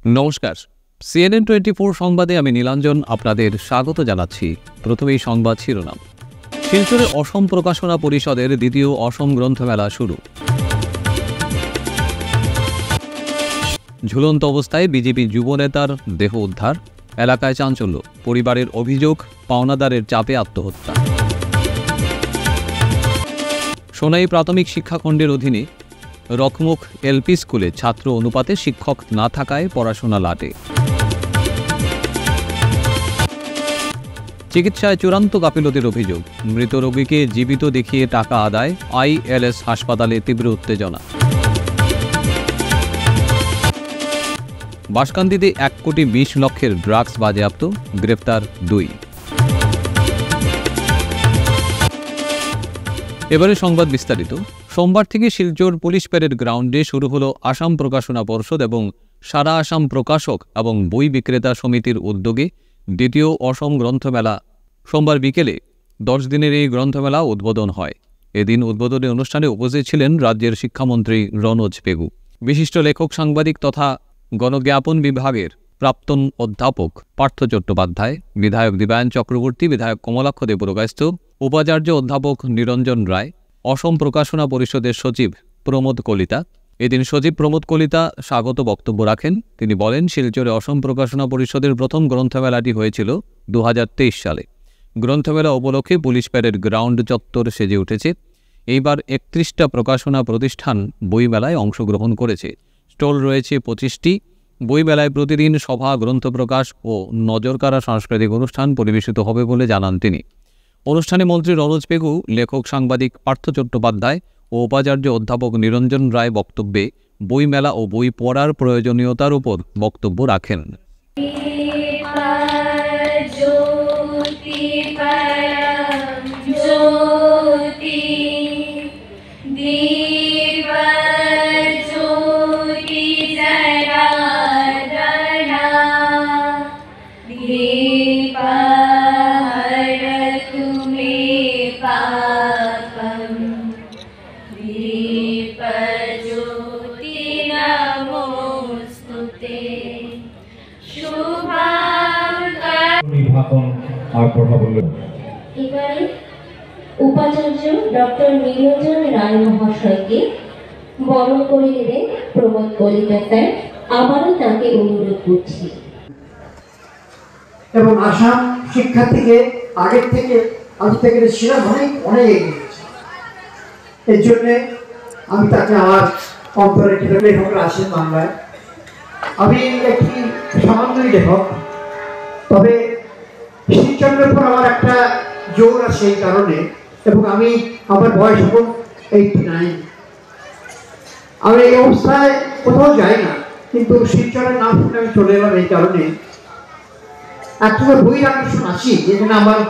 নমস্কার, CNN24 সংবাদে আমি নীলাঞ্জন আপনাদের স্বাগত জানাচ্ছি। প্রথমেই সংবাদ শিরোনাম। শিলচরে অসম প্রকাশনা পরিষদের দ্বিতীয় অসম গ্রন্থমেলা শুরু। ঝুলন্ত অবস্থায় বিজেপি যুবনেতার দেহ উদ্ধার, এলাকায় চাঞ্চল্য, পরিবারের অভিযোগ পাওনাদারের চাপে আত্মহত্যা। সোনাই প্রাথমিক শিক্ষাখণ্ডের অধীনে রকমুখ এলপি স্কুলে ছাত্র অনুপাতে শিক্ষক না থাকায় পড়াশোনা লাটে। চিকিৎসায় চূড়ান্ত গাফিলতির অভিযোগ, মৃত রোগীকে জীবিত দেখিয়ে টাকা আদায়, ILS হাসপাতালে তীব্র উত্তেজনা। বাঁশকান্দিতে 1,20,00,000 ড্রাগস বাজেয়াপ্ত, গ্রেফতার 2। এবারে সংবাদ বিস্তারিত। সোমবার থেকে শিলচর পুলিশ প্যারেড গ্রাউন্ডে শুরু হলো আসাম প্রকাশনা পর্ষদ এবং সারা আসাম প্রকাশক এবং বই বিক্রেতা সমিতির উদ্যোগে দ্বিতীয় অসম গ্রন্থমেলা। সোমবার বিকেলে 10 দিনের এই গ্রন্থমেলা উদ্বোধন হয়। এদিন উদ্বোধনী অনুষ্ঠানে উপস্থিত ছিলেন রাজ্যের শিক্ষামন্ত্রী রনোজ পেগু, বিশিষ্ট লেখক, সাংবাদিক তথা গণজ্ঞাপন বিভাগের প্রাক্তন অধ্যাপক পার্থ চট্টোপাধ্যায়, বিধায়ক দিবায়ন চক্রবর্তী, বিধায়ক কমলাক্ষ দেবপুরকায়স্থ, উপাচার্য অধ্যাপক নিরঞ্জন রায়, অসম প্রকাশনা পরিষদের সচিব প্রমোদ কলিতা। এদিন সচিব প্রমোদ কলিতা স্বাগত বক্তব্য রাখেন। তিনি বলেন, শিলচরে অসম প্রকাশনা পরিষদের প্রথম গ্রন্থমেলাটি হয়েছিল 2023 সালে। গ্রন্থমেলা উপলক্ষে পুলিশ প্যারেড গ্রাউন্ড চত্বর সেজে উঠেছে। এইবার 31টা প্রকাশনা প্রতিষ্ঠান বইমেলায় অংশগ্রহণ করেছে। স্টল রয়েছে 25টি। বইমেলায় প্রতিদিন সভা, গ্রন্থ প্রকাশ ও নজরকাড়া সাংস্কৃতিক অনুষ্ঠান পরিবেশিত হবে বলে জানান তিনি। অনুষ্ঠানে মন্ত্রী রনোজ পেগু, লেখক সাংবাদিক পার্থ চট্টোপাধ্যায় ও উপাচার্য অধ্যাপক নিরঞ্জন রায় বক্তব্যে বইমেলা ও বই পড়ার প্রয়োজনীয়তার উপর বক্তব্য রাখেন। এবারে উপাচার্য ডক্টর নিরঞ্জন রায় মহাশয়কে বরণ করে নেবেন প্রমোদ কলিতা স্যার। আবারও তাকে অনুরোধ করছি। এবং আসাম শিক্ষা থেকে আগের থেকে আজ থেকে ছিলাম অনেক এগিয়ে গেছে। এর জন্যে আমি তাকে আমার অন্তরে লেখকরা আছেন বাংলায়। আমি একটি সামান্যই লেখক, তবে শিলচরের উপর আমার একটা জোর আছে এই কারণে, এবং আমার বয়স এখন 89। আমি এই অবস্থায় কোথাও যাই না, কিন্তু শিলচরের নাম শুনে আমি চলে এলাম এই কারণে। একটা বইয়ের আকর্ষণ আছি, যেখানে আমার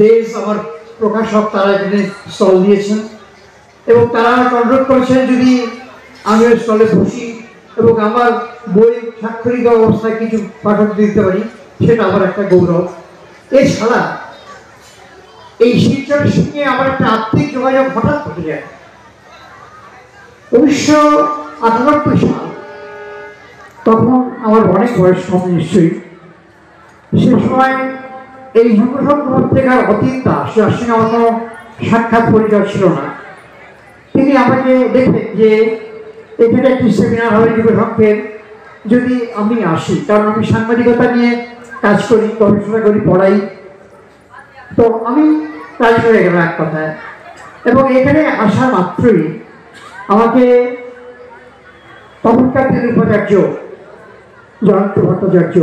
দেশ, আমার প্রকাশক তারা এখানে স্টল দিয়েছেন এবং তারা আমাকে অনুরোধ করেছেন যদি আমি ওই স্টলে বসি এবং আমার বই স্বাক্ষরিত অবস্থায় কিছু পাঠক দিতে পারি, সেটা আমার একটা গৌরব। এছাড়া এই শিলচরের সঙ্গে আমার একটা আত্মিক যোগাযোগ হঠাৎ ঘটে যায়। 1998 সাল, তখন আমার অনেক বয়স কম নিশ্চয়ই। সে সময় এই যুবসংঘ পত্রিকার অতীত দাস, যার সঙ্গে আমার কোনো সাক্ষাৎ পরিচয় ছিল না, তিনি আমাকে দেখেন যে এখানে একটি সেমিনার হবে যুবসংঘের, যদি আমি আসি, কারণ আমি সাংবাদিকতা নিয়ে কাজ করি, গবেষণা করি, পড়াই। তো আমি রাজি হয়ে গেলাম এক কথায়। এবং এখানে আসা মাত্রই আমাকে তখনকার দিনের উপাচার্য জয়ন্ত ভট্টাচার্য,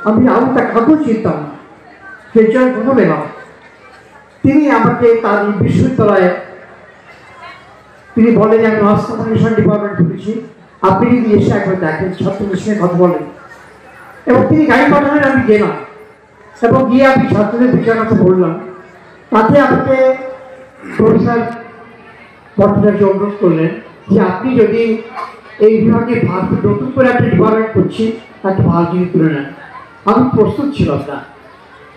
আমি তা কাউকেও চিনতাম না, সেই জন্য প্রথম এলাম। তিনি আমাকে তার বিশ্ববিদ্যালয়ে তিনি বলেন, আমি মাস কমিউনিকেশন ডিপার্টমেন্ট ঢুকেছি, আপনি যদি এসে একবার দেখেন, ছাত্রদের সঙ্গে কথা বলেন। এবং তিনি গাড়ি পাঠালেন, আমি গেলাম এবং গিয়ে আমি ছাত্রদের বিষয়ের কথা বললাম। তাতে আমাকে প্রফেসর ভট্টাচার্য অনুরোধ করলেন যে আপনি যদি এই বিভাগে নতুন করে একটা ডিপার্টমেন্ট করছি, একটা ভালো জিনিস তুলে নেন। আমি প্রস্তুত ছিলাম না,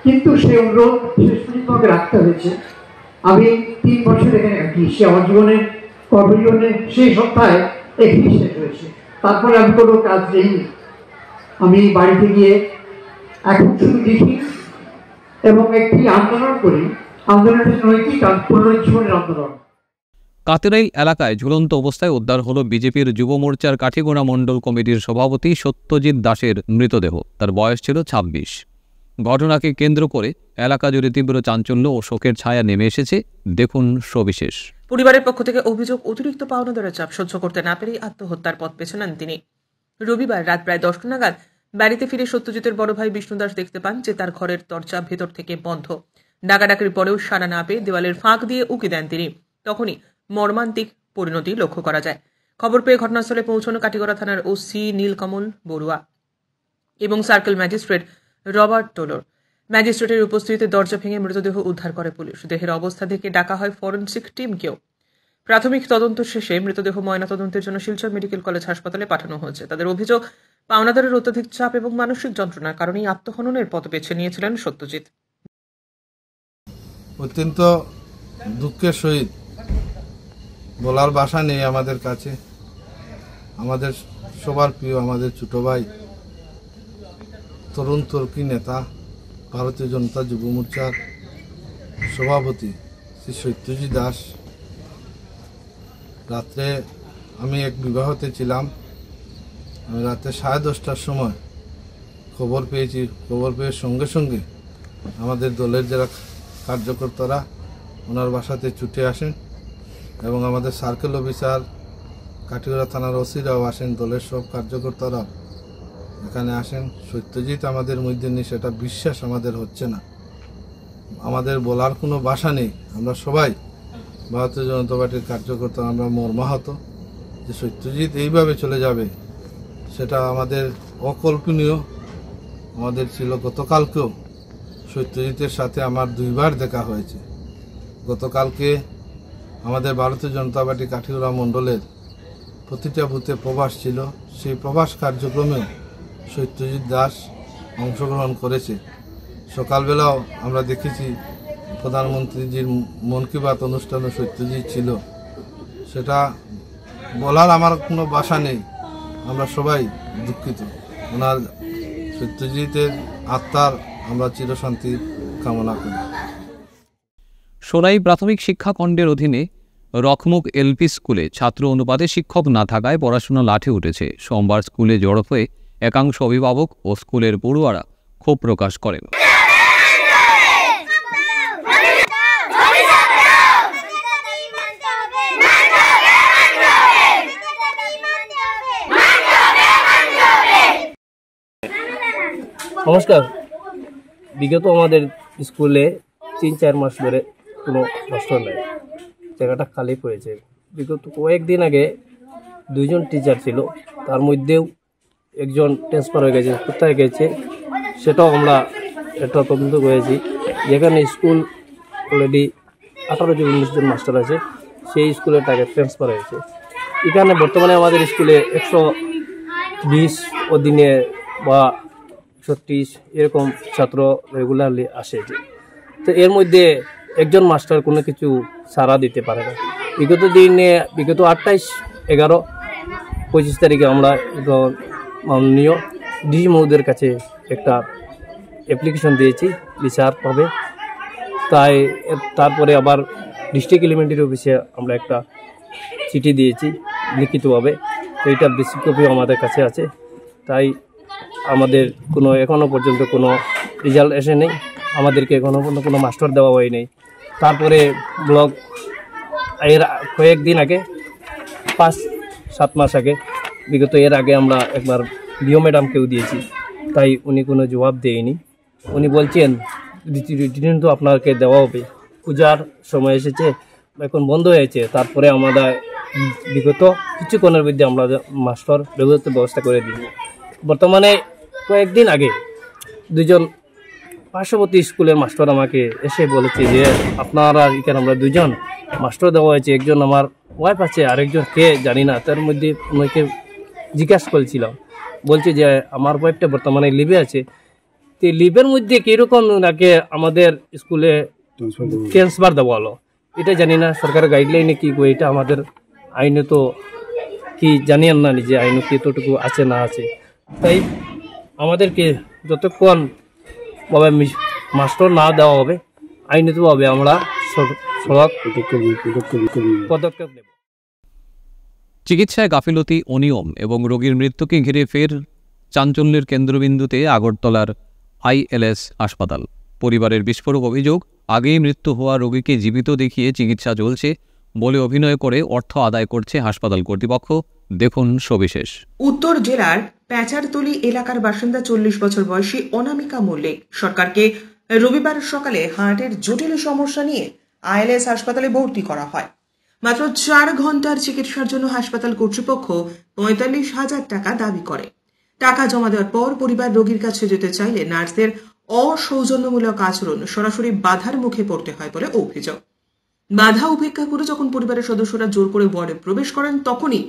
কিন্তু সেই অনুরোধ শেষ পর্যন্ত আমাকে রাখতে হয়েছে। আমি 3 বছর এখানে কাটিয়েছি। আমার জীবনের কর্মজীবনে সেই সপ্তাহে এখানেই শেষ হয়েছে। তারপরে আমি কোনো কাজ নেই। আমি বাড়িতে গিয়ে এখন শুধু দেখি এবং একটি আন্দোলন করি। আন্দোলনটি নৈতিক পুনরুজ্জীবনের আন্দোলন। কাতেরাইল এলাকায় ঝুলন্ত অবস্থায় উদ্ধার হলো বিজেপির যুব মোর্চার কাঠিগোড়া মণ্ডল কমিটির সভাপতি সত্যজিৎ দাসের মৃতদেহ। তার বয়স ছিল ২৬। ঘটনাকে কেন্দ্র করে এলাকা জুড়ে তীব্র চাঞ্চল্য ও শোকের ছায়া নেমে এসেছে। দেখুন সবিশেষ। পরিবারের পক্ষ থেকে অভিযোগ, অতিরিক্ত পাওনাদারের চাপ সহ্য করতে না পেরেই আত্মহত্যার পথ বেছে নেন তিনি। রবিবার রাত প্রায় 10টা নাগাদ বাড়িতে ফিরে সত্যজিতের বড় ভাই বিষ্ণু দাস দেখতে পান যে তার ঘরের দরজা ভেতর থেকে বন্ধ। ডাকাডাকির পরেও সাড়া না পেয়ে দেওয়ালের ফাঁক দিয়ে উকি দেন তিনি। তখনই মর্মান্তিক পরিণতি লক্ষ্য করা যায়। খবর পেয়ে ঘটনাস্থলে পৌঁছানো কাটিগড়া থানার ওসি নীলকমল বড়ুয়া এবং সার্কেল ম্যাজিস্ট্রেট রবার্ট টোলর। ম্যাজিস্ট্রেটের উপস্থিতিতে দরজা ভেঙে মৃতদেহ উদ্ধার করে পুলিশ। দেহের অবস্থা দেখে ডাকা হয় ফরেনসিক টিমকেও। প্রাথমিক তদন্ত শেষে মৃতদেহ ময়নাতদন্তের জন্য শিলচর মেডিকেল কলেজ হাসপাতালে পাঠানো হয়েছে। তাদের অভিযোগ, পাওনাদারের অত্যধিক চাপ এবং মানসিক যন্ত্রণার কারণেই আত্মহননের পথ বেছে নিয়েছিলেন সত্যজিৎ। অত্যন্ত দুঃখের সহিত বলার ভাষা নেই আমাদের কাছে। আমাদের সবার প্রিয়, আমাদের ছোট ভাই, তরুণ তর্কি নেতা, ভারতীয় জনতা যুব মোর্চার সভাপতি শ্রী সত্যজিৎ দাস। রাত্রে আমি এক বিবাহতে ছিলাম। আমি রাতে 10:30টার সময় খবর পেয়েছি। খবর পেয়ে সঙ্গে সঙ্গে আমাদের দলের যারা কার্যকর্তারা ওনার বাসাতে ছুটে আসেন এবং আমাদের সার্কেল অফিসার, কাটিগড়া থানার ওসিরাও আসেন, দলের সব কার্যকর্তারাও এখানে আসেন। সত্যজিৎ আমাদের মধ্যে নেই সেটা বিশ্বাস আমাদের হচ্ছে না। আমাদের বলার কোনো ভাষা নেই। আমরা সবাই ভারতীয় জনতা পার্টির কার্যকর্তা আমরা মর্মাহত যে সত্যজিৎ এইভাবে চলে যাবে সেটা আমাদের অকল্পনীয়। আমাদের ছিল গতকালকেও সত্যজিতের সাথে আমার 2বার দেখা হয়েছে। গতকালকে আমাদের ভারতীয় জনতা পার্টি কাঠিগড়া মণ্ডলের প্রতিটা বুথে প্রবাস ছিল। সেই প্রবাস কার্যক্রমেও সত্যজিৎ দাস অংশগ্রহণ করেছে। সকালবেলাও আমরা দেখেছি প্রধানমন্ত্রীজির মন কি বাত অনুষ্ঠানে সত্যজিৎ ছিল। সেটা বলার আমার কোনো ভাষা নেই। আমরা সবাই দুঃখিত। ওনার সত্যজিতের আত্মার আমরা চিরশান্তি কামনা করি। সোনাই প্রাথমিক শিক্ষা খণ্ডের অধীনে রকমুখ এলপি স্কুলে ছাত্র অনুপাতে শিক্ষক না থাকায় পড়াশোনা লাঠে উঠেছে। সোমবার স্কুলে জড়ো হয়ে একাংশ অভিভাবক ও স্কুলের পড়ুয়ারা ক্ষোভ প্রকাশ করেন। নমস্কার। বিগত আমাদের স্কুলে 3-4 মাস ধরে কোনো মাস্টার নেই, জায়গাটা খালি পড়েছে। বিগত কয়েকদিন আগে 2জন টিচার ছিল, তার মধ্যেও একজন ট্রান্সফার হয়ে গেছে। কোথায় গেছে সেটাও আমরা একটা তদন্ত করেছি। যেখানে স্কুল অলরেডি 18-19 জন মাস্টার আছে, সেই স্কুলের টাকা ট্রান্সফার হয়েছে। এখানে বর্তমানে আমাদের স্কুলে 120 অধীনে বা 130 এরকম ছাত্র রেগুলারলি আসে। তো এর মধ্যে একজন মাস্টার কোনো কিছু সাড়া দিতে পারে না। বিগত 28/11-25 তারিখে আমরা মাননীয় ডিজি মহোদয়ের কাছে একটা অ্যাপ্লিকেশন দিয়েছি বিচার পাবে। তাই তারপরে আবার ডিস্ট্রিক্ট এলিমেন্টারি অফিসে আমরা একটা চিঠি দিয়েছি লিখিতভাবে। তো এটা বেসিক কপি আমাদের কাছে আছে। তাই আমাদের এখনও পর্যন্ত কোনো রেজাল্ট এসে নেই। আমাদেরকে এখনও পর্যন্ত কোনো মাস্টার দেওয়া হয় নেই। তারপরে ব্লক এর কয়েকদিন আগে 5-7 মাস আগে বিগত এর আগে আমরা একবার ডিও ম্যাডামকেও দিয়েছি, তাই উনি কোনো জবাব দেয়নি। উনি বলছেন রিটার্ন তো আপনাকে দেওয়া হবে, পূজার সময় এসেছে, এখন বন্ধ হয়েছে। তারপরে আমরা বিগত কিছুক্ষণের মধ্যে আমরা মাস্টার ব্যবস্থা করে দিই। বর্তমানে কয়েকদিন আগে 2জন পার্শ্ববর্তী স্কুলের মাস্টার আমাকে এসে বলেছে যে আপনারা এখানে আমরা 2জন মাস্টার দেওয়া হয়েছে, একজন আমার ওয়াইফ আছে, আরেকজন কে জানি না। তার মধ্যে ওনাকে জিজ্ঞাসা করেছিলাম, বলছে যে আমার ওয়াইফটা বর্তমানে লিভে আছে। তো লিভের মধ্যে কীরকম ওনাকে আমাদের স্কুলে ট্রান্সফার দেওয়া হলো এটা জানি না। সরকারের গাইডলাইনে কি গো, এটা আমাদের আইনে তো কি জানিয়েন না নিজে, আইনে কি এতটুকু আছে না আছে। তাই আমাদেরকে যতক্ষণ ভাবে মাস্টার না দেওয়া হবে আইনগতভাবে আমরা সড়ক পদক্ষেপ নেব। চিকিৎসায় গাফিলতি, অনিয়ম এবং রোগীর মৃত্যুকে ঘিরে ফের চাঞ্চল্যের কেন্দ্রবিন্দুতে আগরতলার ILS হাসপাতাল। পরিবারের বিস্ফোরক অভিযোগ, আগেই মৃত্যু হওয়া রোগীকে জীবিত দেখিয়ে চিকিৎসা চলছে বলে অভিনয় করে অর্থ আদায় করছে হাসপাতাল কর্তৃপক্ষ। দেখুন সবিশেষ। উত্তর জেলার প্যাচারতলি এলাকার বাসিন্দা 40 বছর বয়সী অনামিকা মল্লিক সরকারকে রবিবার সকালে হার্টের জটিল সমস্যা নিয়ে ILS হাসপাতালে ভর্তি করা হয়। মাত্র 4 ঘন্টার চিকিৎসার জন্য হাসপাতাল কর্তৃপক্ষ 45,000 টাকা দাবি করে। টাকা জমা দেওয়ার পর পরিবার রোগীর কাছে যেতে চাইলে নার্সের অসৌজন্যমূলক আচরণ সরাসরি বাধার মুখে পড়তে হয় বলে অভিযোগ। বাধা উপেক্ষা করে যখন পরিবারের সদস্যরা জোর করে ওয়ার্ডে প্রবেশ করেন তখনই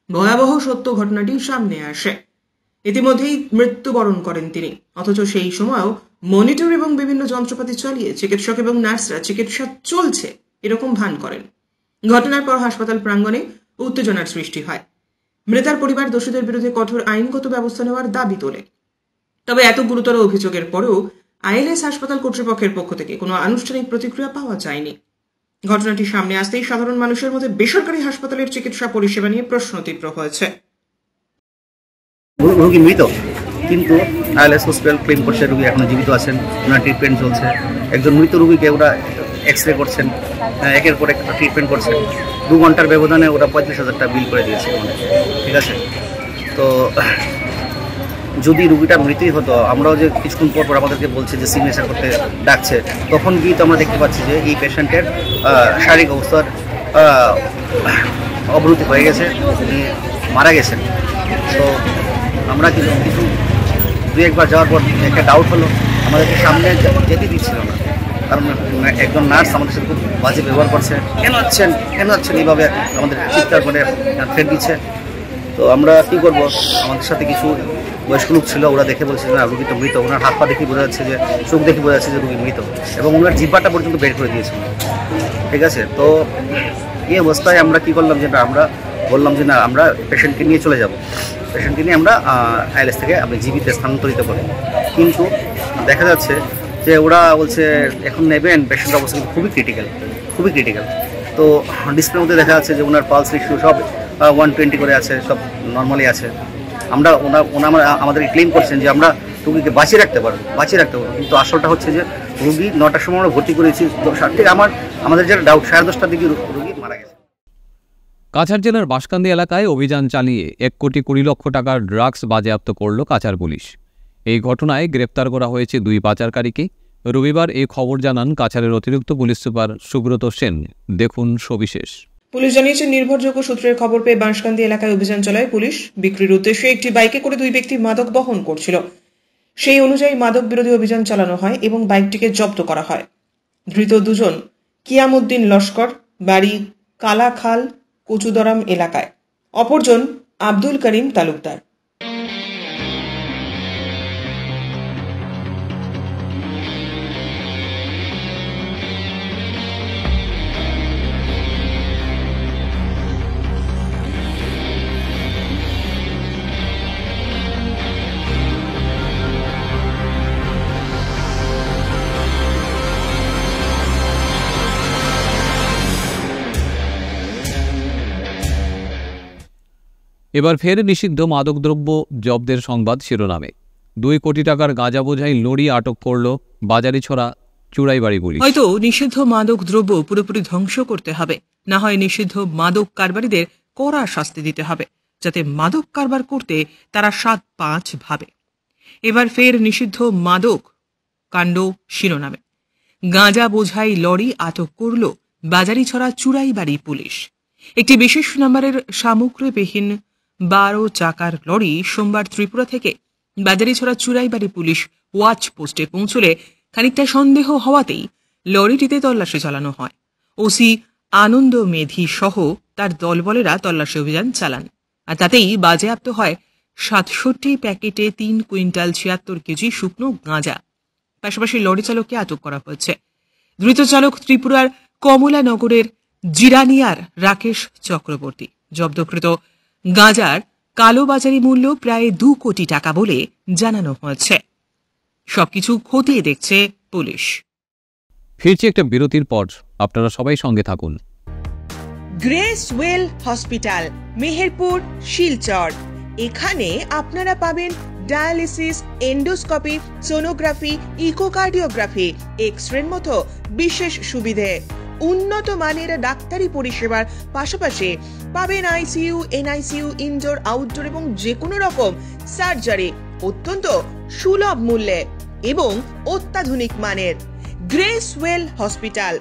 ভয়াবহ সত্য ঘটনাটি সামনে আসে। ইতিমধ্যেই মৃত্যুবরণ করেন তিনি, অথচ সেই সময়ও মনিটর এবং বিভিন্ন যন্ত্রপাতি চালিয়ে চিকিৎসক এবং নার্সরা চিকিৎসা চলছে এরকম ভান করেন। ঘটনার পর হাসপাতাল প্রাঙ্গণে উত্তেজনার সৃষ্টি হয়। মৃতার পরিবার দোষীদের বিরুদ্ধে কঠোর আইনগত ব্যবস্থা নেওয়ার দাবি তোলে। তবে এত গুরুতর অভিযোগের পরেও ILS হাসপাতাল কর্তৃপক্ষের পক্ষ থেকে কোনো আনুষ্ঠানিক প্রতিক্রিয়া পাওয়া যায়নি। ঘটনাটি সামনে আসতেই সাধারণ মানুষের মধ্যে বেসরকারি হাসপাতালের চিকিৎসা পরিষেবা নিয়ে প্রশ্ন তীব্র হয়েছে। রোগী মৃত, কিন্তু ILS হসপিটাল ক্লেম করছে রোগী এখনো জীবিত আছেন, ওনার ট্রিটমেন্ট চলছে। একজন মৃত রোগীকে ওরা এক্সরে করছেন, একের পর এক ট্রিটমেন্ট করছেন। 2 ঘন্টার ব্যবধানে ওরা 45,000 টাকা বিল করে দিয়েছে। ঠিক আছে, তো যদি রুগীটা মৃতই হতো, আমরাও যে কিছুক্ষণ পর আমাদেরকে বলছে যে সিগনেচার করতে ডাকছে, তখন গিয়ে তো আমরা দেখতে পাচ্ছি যে এই পেশেন্টের শারীরিক অবস্থার অবনতি হয়ে গেছে, উনি মারা গেছেন। তো আমরা কিছু 2-1 বার যাওয়ার পর একটা ডাউট হলো, আমাদেরকে সামনে যেতে দিচ্ছিল না, কারণ একজন নার্স আমাদের সাথে খুব বাজে ব্যবহার করছে। কেন আছেন এইভাবে আমাদের চিৎকার করে থ্রেট দিচ্ছে। তো আমরা কী করবো, আমাদের সাথে কিছু বয়স্ক লোক ছিল, ওরা দেখে বলছে না রুগী তো মৃত। ওনার হাত পা দেখে বোঝা যাচ্ছে যে, চোখ দেখে বোঝা যাচ্ছে যে রুগী মৃত, এবং ওনার জিহ্বাটা পর্যন্ত বের করে দিয়েছে। ঠিক আছে, তো এই অবস্থায় আমরা কী করলাম যে আমরা বললাম যে না, আমরা পেশেন্টকে নিয়ে চলে যাব, পেশেন্টকে নিয়ে আমরা ILS থেকে আপনি জিবিতে স্থানান্তরিত করি। কিন্তু দেখা যাচ্ছে যে ওরা বলছে এখন নেবেন, পেশেন্টের অবস্থা কিন্তু খুবই ক্রিটিক্যাল। তো ডিসপ্লের মধ্যে দেখা যাচ্ছে যে ওনার পালস রেশিও সব 120 করে আছে, সব নর্মালি আছে। আমরা আমাদের ক্লেম করছেন যে আমরা রুগীকে বাঁচিয়ে রাখতে পারবো, কিন্তু আসলটা হচ্ছে যে রুগী 9টার সময় আমরা ভর্তি করেছি, ঠিক আমাদের যেটা ডাউট 10:30টার দিকে রুগী মারা গেছে। কাছাড় জেলার বাঁশকান্দি এলাকায় অভিযান চালিয়ে 1,20,00,000 টাকার ড্রাগস বাজেয়াপ্ত করল কাছাড় পুলিশ। এই ঘটনায় গ্রেপ্তার করা হয়েছে 2 পাচারকারীকে। রবিবার এই খবর জানান কাছাড়ের অতিরিক্ত পুলিশ সুপার সুব্রত সেন। দেখুন সবিশেষ। পুলিশ জানিয়েছে, নির্ভরযোগ্য সূত্রের খবর পেয়ে বাঁশকান্দি এলাকায় অভিযান চালায় পুলিশ। বিক্রির উদ্দেশ্যে একটি বাইকে করে 2 ব্যক্তি মাদক বহন করছিল। সেই অনুযায়ী মাদক বিরোধী অভিযান চালানো হয় এবং বাইকটিকে জব্দ করা হয়। ধৃত 2 জন কিয়ামুদ্দিন লস্কর, বাড়ি কালাখাল, কচুদরাম এলাকায়। অপরজন আব্দুল করিম তালুকদার। এবার ফের নিষিদ্ধ মাদকদ্রব্য জব্দের সংবাদ শিরোনামে। 2 কোটি টাকার গাঁজা বোঝাই লরি আটক করল বাজারিছড়া চুড়াইবাড়ি পুলিশ। হয়তো নিষিদ্ধ মাদক দ্রব্য পুরোপুরি ধ্বংস করতে হবে, না হয় নিষিদ্ধ মাদক কারবারিদের কড়া শাস্তি দিতে হবে, যাতে মাদক কারবার করতে তারা 7-5 ভাবে। এবার ফের নিষিদ্ধ মাদক কাণ্ড শিরোনামে। গাঁজা বোঝাই লরি আটক করল বাজারিছড়া চুড়াইবাড়ি পুলিশ। একটি বিশেষ নম্বরের সামগ্রীবিহীন 12 চাকার লরি সোমবার ত্রিপুরা থেকে বাজারিছড়া চুড়াইবাড়ি পুলিশ ওয়াচ পোস্টে পৌঁছলে খানিকটা সন্দেহ হওয়াতেই লরিটিতে তল্লাশি চালানো হয়। ওসি আনন্দ মেধি সহ তার দলবলেরা তল্লাশি অভিযান চালান, আর তাতেই বাজেয়াপ্ত হয় 67 প্যাকেটে 3 কুইন্টাল 76 কেজি শুকনো গাঁজা। পাশাপাশি লরি চালককে আটক করা হয়েছে। ধৃত চালক ত্রিপুরার কমলানগরের জিরানিয়ার রাকেশ চক্রবর্তী। জব্দকৃত গাঁজার কালোবাজারি মূল্য প্রায় 2 কোটি টাকা বলে জানানো হয়েছে। সবকিছু খতিয়ে দেখছে পুলিশ। ফিরছি একটা বিরতির পর, আপনারা সবাই সঙ্গে থাকুন। Grace well hospital, Meherpur, Silchar. এখানে আপনারা পাবেন ডায়ালিসিস, এন্ডোস্কোপি, সোনোগ্রাফি, ইকোকার্ডিওগ্রাফি, এক্স-রের মতো বিশেষ সুবিধে, উন্নত মানের ডাক্তারি পরিষেবার পাশাপাশি পাবেন আইসিইউ, এনআইসিইউ, ইনডোর, আউটডোর এবং যে কোনো রকম সার্জারি অত্যন্ত সুলভ মূল্যে এবং অত্যাধুনিক মানের। গ্রেস ওয়েল হসপিটাল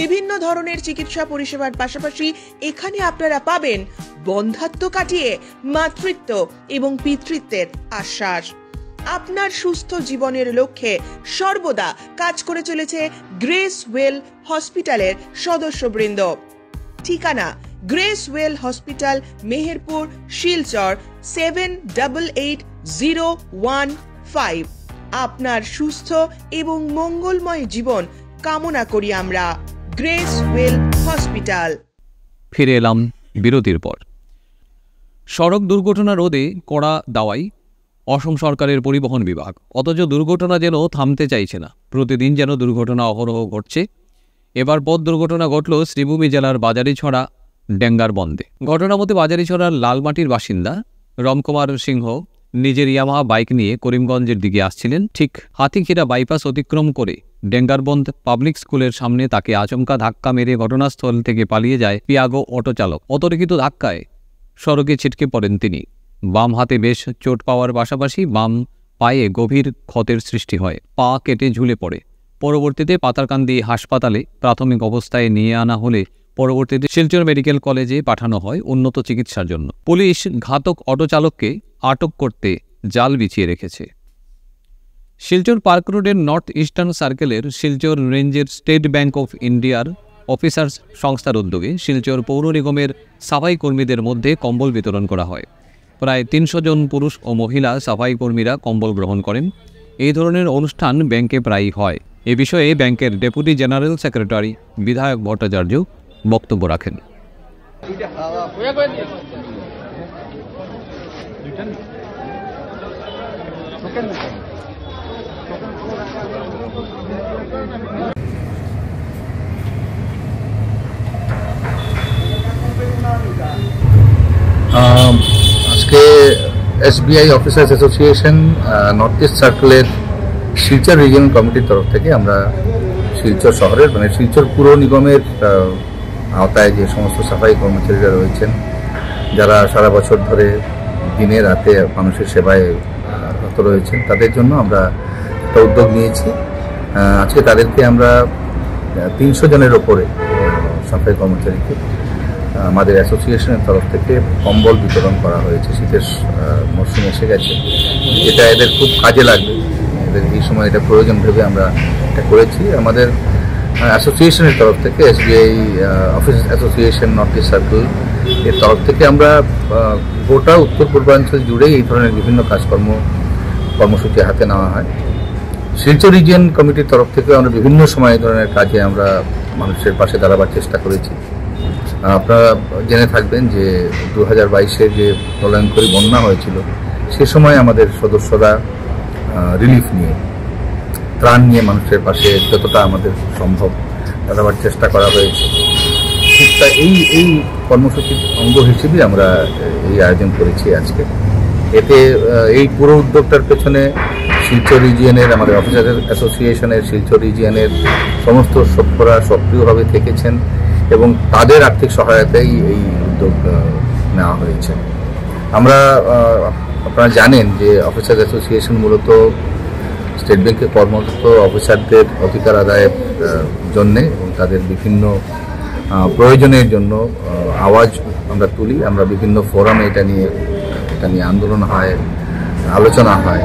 বিভিন্ন ধরনের চিকিৎসা পরিষেবার পাশাপাশি এখানে আপনারা পাবেন বন্ধ্যাত্ব কাটিয়ে মাতৃত্ব এবং পিতৃত্বের আশ্বাস। আপনার সুস্থ জীবনের লক্ষ্যে সর্বদা কাজ করে চলেছে গ্রেস ওয়েল হসপিটালের সদস্যবৃন্দ। ঠিকানা grace well hospital, Meherpur, Silchar 788015। আপনার সুস্থ এবং মঙ্গলময় জীবন কামনা করি আমরা। Grace well hospital. ফিরে এলাম বিরতির পর। সড়ক দুর্ঘটনা রোধে কড়া দাওয়াই অসম সরকারের পরিবহন বিভাগ, অথচ দুর্ঘটনা যেন থামতে চাইছে না। প্রতিদিন যেন দুর্ঘটনা অহরহ ঘটছে। এবার পথ দুর্ঘটনা ঘটল শ্রীভূমি জেলার বাজারিছড়া ডেঙ্গার বন্দে। ঘটনা মতে বাজারিছড়ার লালমাটির বাসিন্দা রমকুমার সিংহ নিজের ইয়ামাহা বাইক নিয়ে করিমগঞ্জের দিকে আসছিলেন। ঠিক হাতিখিরা বাইপাস অতিক্রম করে ডেঙ্গারবন্দ পাবলিক স্কুলের সামনে তাকে আচমকা ধাক্কা মেরে ঘটনাস্থল থেকে পালিয়ে যায় পিয়াগো অটো চালক। অতর্কিত ধাক্কায় সড়কে ছিটকে পড়েন তিনি। বাম হাতে বেশ চোট পাওয়ার পাশাপাশি বাম পায়ে গভীর ক্ষতের সৃষ্টি হয়। পা কেটে ঝুলে পড়ে। পরবর্তীতে পাতারকান্দি হাসপাতালে প্রাথমিক অবস্থায় নিয়ে আনা হলে পরবর্তীতে শিলচর মেডিকেল কলেজে পাঠানো হয় উন্নত চিকিৎসার জন্য। পুলিশ ঘাতক অটো চালককে আটক করতে জাল বিছিয়ে রেখেছে। শিলচর পার্ক রোডের নর্থ ইস্টার্ন সার্কেলের শিলচর রেঞ্জের স্টেট ব্যাংক অফ ইন্ডিয়ার অফিসার্স সংস্থার উদ্যোগে শিলচর পৌর নিগমের সাফাই কর্মীদের মধ্যে কম্বল বিতরণ করা হয়। প্রায় 300 জন পুরুষ ও মহিলা সাফাই কর্মীরা কম্বল গ্রহণ করেন। এই ধরনের অনুষ্ঠান ব্যাংকে প্রায়ই হয়। এ বিষয়ে ব্যাংকের ডেপুটি জেনারেল সেক্রেটারি বিধায়ক ভট্টাচার্য বক্তব্য রাখেন। আজকে SBI officers association north east সার্কেলের শিলচর রিজিয়নাল কমিটির তরফ থেকে আমরা শিলচর শহরের মানে শিলচর পুর নিগমের আওতায় যে সমস্ত সাফাই কর্মচারীরা রয়েছেন, যারা সারা বছর ধরে দিনে রাতে মানুষের সেবায় রত রয়েছেন, তাদের জন্য আমরা একটা উদ্যোগ নিয়েছি। আজকে তাদেরকে আমরা 300 জনের ওপরে সাফাই কর্মচারীকে আমাদের অ্যাসোসিয়েশনের তরফ থেকে কম্বল বিতরণ করা হয়েছে। শীতের মরশুম এসে গেছে, এটা এদের খুব কাজে লাগবে, এদের এই সময় এটা প্রয়োজন ভেবে আমরা এটা করেছি। আমাদের অ্যাসোসিয়েশনের তরফ থেকে SBI office association north east circle এর তরফ থেকে আমরা গোটা উত্তর পূর্বাঞ্চল জুড়ে এই ধরনের বিভিন্ন কর্মসূচি হাতে নেওয়া হয়। শিলচর রিজিয়ন কমিটির তরফ থেকে আমরা বিভিন্ন সময় এই ধরনের কাজে আমরা মানুষের পাশে দাঁড়াবার চেষ্টা করেছি। আপনারা জেনে থাকবেন যে 2022-এ যে প্রলয়ঙ্করী বন্যা হয়েছিল, সে সময় আমাদের সদস্যরা রিলিফ নিয়ে, ত্রাণ নিয়ে মানুষের পাশে যতটা আমাদের সম্ভব দাঁড়াবার চেষ্টা করা হয়েছে। এই কর্মসূচির অঙ্গ হিসেবে আমরা এই আয়োজন করেছি আজকে। এতে এই পুরো উদ্যোগটার পেছনে শিলচর রিজিয়নের আমাদের অফিসার অ্যাসোসিয়েশনের শিলচর রিজিয়নের সমস্ত সভ্যরা সক্রিয়ভাবে থেকেছেন এবং তাদের আর্থিক সহায়তাই এই উদ্যোগ নেওয়া হয়েছে। আপনারা জানেন যে অফিসার অ্যাসোসিয়েশন মূলত স্টেট ব্যাংকে কর্মরত অফিসারদের অধিকার আদায়ের জন্যে এবং তাদের বিভিন্ন প্রয়োজনের জন্য আওয়াজ আমরা তুলি। আমরা বিভিন্ন ফোরামে এটা নিয়ে আন্দোলন হয়, আলোচনা হয়।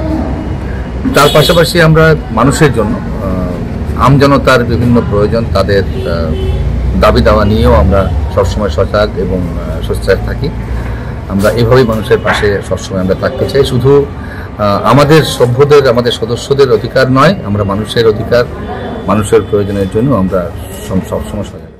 তার পাশাপাশি আমরা মানুষের জন্য, আমজনতার বিভিন্ন প্রয়োজন, তাদের দাবি দাওয়া নিয়েও আমরা সবসময় সজাগ এবং সোচ্চার থাকি। আমরা এভাবেই মানুষের পাশে সবসময় আমরা থাকতে চাই। শুধু আমাদের সভ্যদের, আমাদের সদস্যদের অধিকার নয়, আমরা মানুষের অধিকার, মানুষের প্রয়োজনের জন্য আমরা সবসময় সজাগ।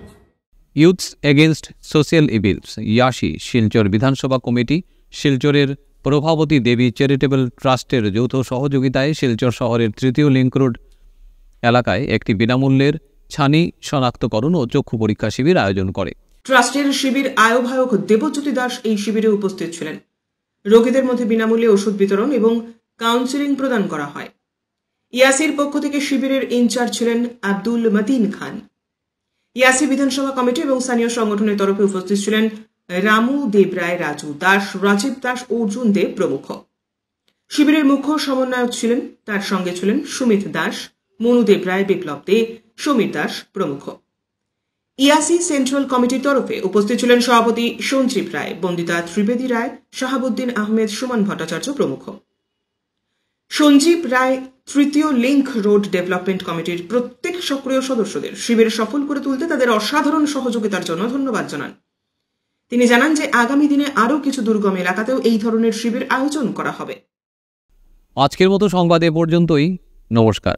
Youths against social evils Yashi Silchar Vidhan Sabha committee শিলচরের প্রভাবতী দেবী চ্যারিটেবল ট্রাস্টের যৌথ সহযোগিতায় শিলচর শহরের 3য় লিংক রোড এলাকায় একটি বিনামূল্যের ছানি শনাক্তকরণ ও চক্ষু পরীক্ষা শিবির আয়োজন করে। ট্রাস্টের শিবির আহ্বায়ক দেবজ্যোতি দাস এই শিবিরে উপস্থিত ছিলেন। রোগীদের মধ্যে বিনামূল্যে ওষুধ বিতরণ এবং কাউন্সেলিং প্রদান করা হয়। ইয়াসির পক্ষ থেকে শিবিরের ইনচার্জ ছিলেন আব্দুল মতিন খান। ইয়াসি বিধানসভা কমিটি এবং স্থানীয় সংগঠনের তরফে উপস্থিত ছিলেন রামু দেবরায়, রাজু দাস, রাজীব দাস, অর্জুন দেব প্রমুখ। শিবিরের মুখ্য সমন্বয়ক ছিলেন, তার সঙ্গে ছিলেন সুমিত দাস, মনু দেবরায়, বিপ্লব দে, সমীর দাস প্রমুখ। ইয়াসি সেন্ট্রাল কমিটির তরফে উপস্থিত ছিলেন সভাপতি সঞ্জীব রায়, বন্দিতা ত্রিবেদী রায়, শাহাবুদ্দিন আহমেদ, সুমন ভট্টাচার্য প্রমুখ। সঞ্জীব রায় 3য় লিংক রোড ডেভেলপমেন্ট কমিটির প্রত্যেক সক্রিয় সদস্যদের শিবির সফল করে তুলতে তাদের অসাধারণ সহযোগিতার জন্য ধন্যবাদ জানান। তিনি জানান যে আগামী দিনে আরও কিছু দুর্গম এলাকাতেও এই ধরনের শিবির আয়োজন করা হবে। আজকের মতো সংবাদ এ পর্যন্তই। নমস্কার।